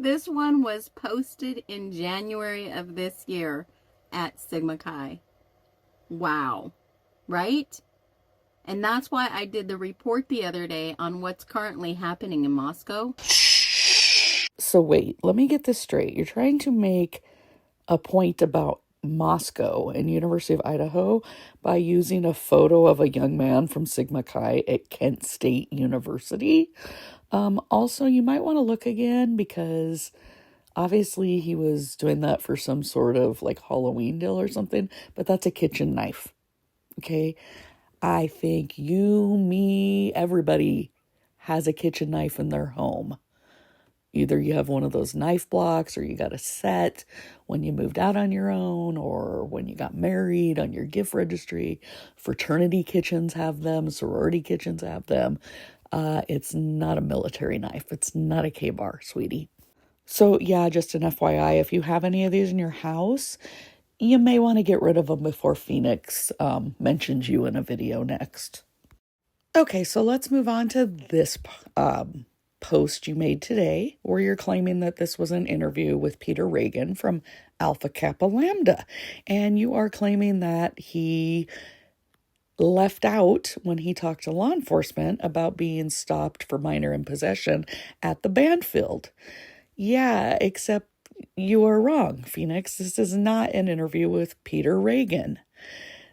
this one was posted in January of this year at Sigma Chi. Wow. Right? And that's why I did the report the other day on what's currently happening in Moscow. So wait, let me get this straight. You're trying to make a point about Moscow and University of Idaho by using a photo of a young man from Sigma Chi at Kent State University. Also, you might want to look again because obviously he was doing that for some sort of like Halloween deal or something, but that's a kitchen knife. Okay? I think you, me, everybody has a kitchen knife in their home. Either you have one of those knife blocks or you got a set when you moved out on your own or when you got married on your gift registry. Fraternity kitchens have them. Sorority kitchens have them. It's not a military knife. It's not a K-bar, sweetie. So yeah, just an FYI, if you have any of these in your house, you may want to get rid of them before Phoenix mentions you in a video next. Okay, so let's move on to this post you made today where you're claiming that this was an interview with Peter Regan from Alpha Kappa Lambda. And you are claiming that he left out when he talked to law enforcement about being stopped for minor in possession at the band field. Yeah, except you are wrong, Phoenix. This is not an interview with Peter Regan.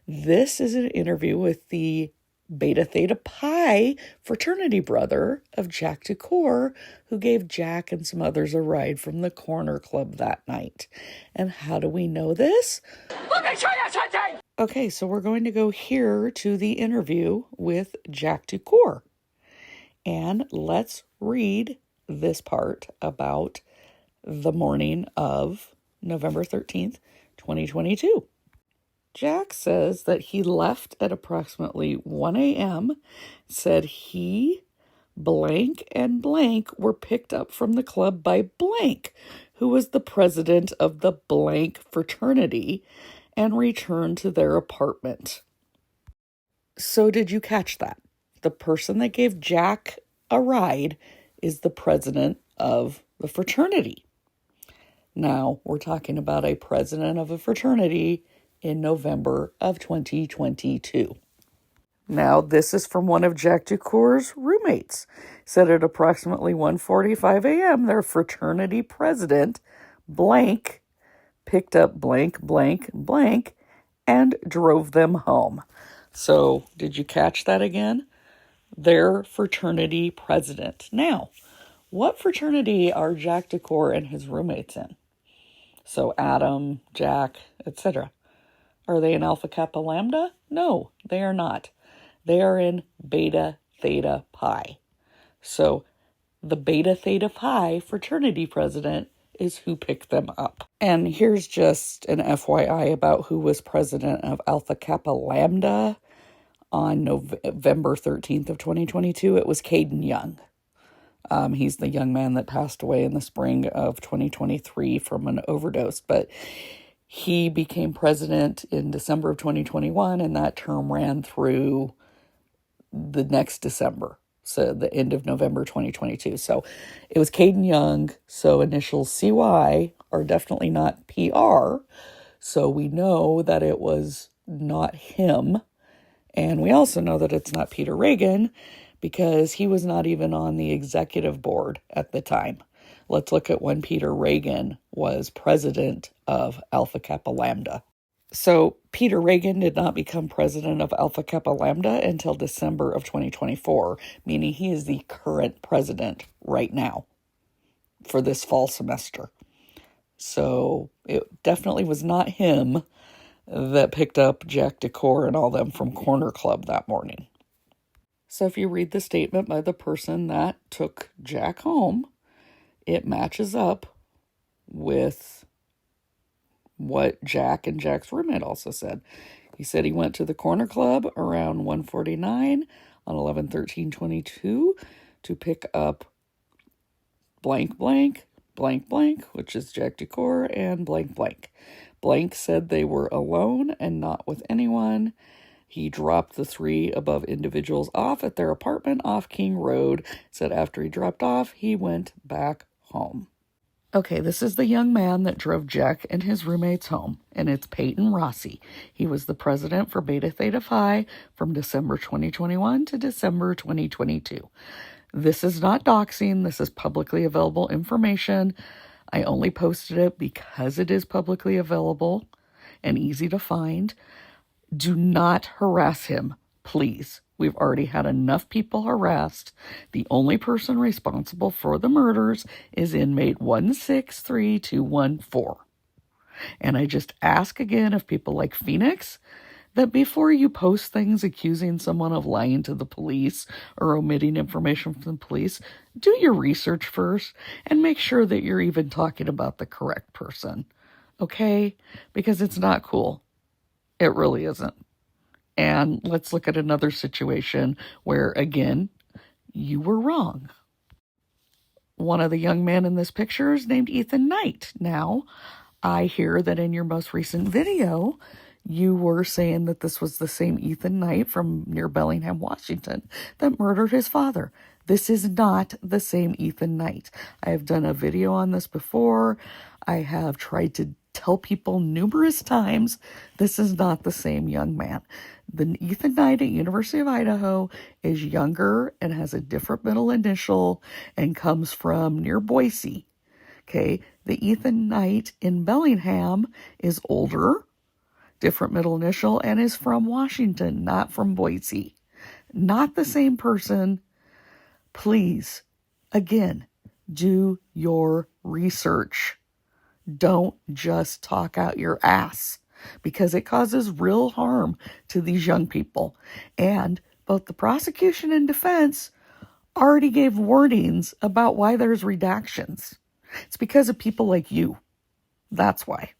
This is an interview with the Beta Theta Pi fraternity brother of Jack Decor, who gave Jack and some others a ride from the corner club that night. And how do we know this? Let me show you something! Okay, so we're going to go here to the interview with Jack Decor. And let's read this part about the morning of November 13th, 2022. Jack says that he left at approximately 1 a.m., said he, blank, and blank were picked up from the club by blank, who was the president of the blank fraternity, and returned to their apartment. So did you catch that? The person that gave Jack a ride is the president of the fraternity. Now, we're talking about a president of a fraternity in November of 2022. Now, this is from one of Jack Decor's roommates. Said at approximately 1:45 a.m., their fraternity president, blank, picked up blank, blank, blank, and drove them home. So, did you catch that again? Their fraternity president. Now, what fraternity are Jack Decor and his roommates in? So, Adam, Jack, etc. Are they in Alpha Kappa Lambda? No, they are not. They are in Beta Theta Pi. So the Beta Theta Pi fraternity president is who picked them up. And here's just an FYI about who was president of Alpha Kappa Lambda on November 13th of 2022. It was Caden Young. He's the young man that passed away in the spring of 2023 from an overdose, but he became president in December of 2021, and that term ran through the next December, so the end of November 2022. So it was Caden Young, so initials CY are definitely not PR, so we know that it was not him, and we also know that it's not Peter Regan, because he was not even on the executive board at the time. Let's look at when Peter Regan was president of Alpha Kappa Lambda. So Peter Regan did not become president of Alpha Kappa Lambda until December of 2024, meaning he is the current president right now for this fall semester. So it definitely was not him that picked up Jack Decor and all them from Corner Club that morning. So if you read the statement by the person that took Jack home, it matches up with what Jack and Jack's roommate also said. He said he went to the Corner Club around 1:49 on 11/13/22 to pick up blank, blank, blank, blank, which is Jack Decor, and blank, blank. Blank said they were alone and not with anyone. He dropped the three above individuals off at their apartment off King Road. Said after he dropped off, he went back home. Okay, this is the young man that drove Jack and his roommates home, and it's Peyton Rossi. He was the president for Beta Theta Phi from December 2021 to December 2022. This is not doxing. This is publicly available information. I only posted it because it is publicly available and easy to find. Do not harass him, please. We've already had enough people harassed. The only person responsible for the murders is inmate 163214. And I just ask again of people like Phoenix that before you post things accusing someone of lying to the police or omitting information from the police, do your research first and make sure that you're even talking about the correct person. Okay? Because it's not cool. It really isn't. And let's look at another situation where, again, you were wrong. One of the young men in this picture is named Ethan Knight. Now, I hear that in your most recent video, you were saying that this was the same Ethan Knight from near Bellingham, Washington, that murdered his father. This is not the same Ethan Knight. I have done a video on this before. I have tried to tell people numerous times this is not the same young man. The Ethan Knight at University of Idaho is younger and has a different middle initial and comes from near Boise. Okay, the Ethan Knight in Bellingham is older, different middle initial, and is from Washington, not from Boise. Not the same person. Please, again, do your research. Don't just talk out your ass, because it causes real harm to these young people. And both the prosecution and defense already gave warnings about why there's redactions. It's because of people like you. That's why.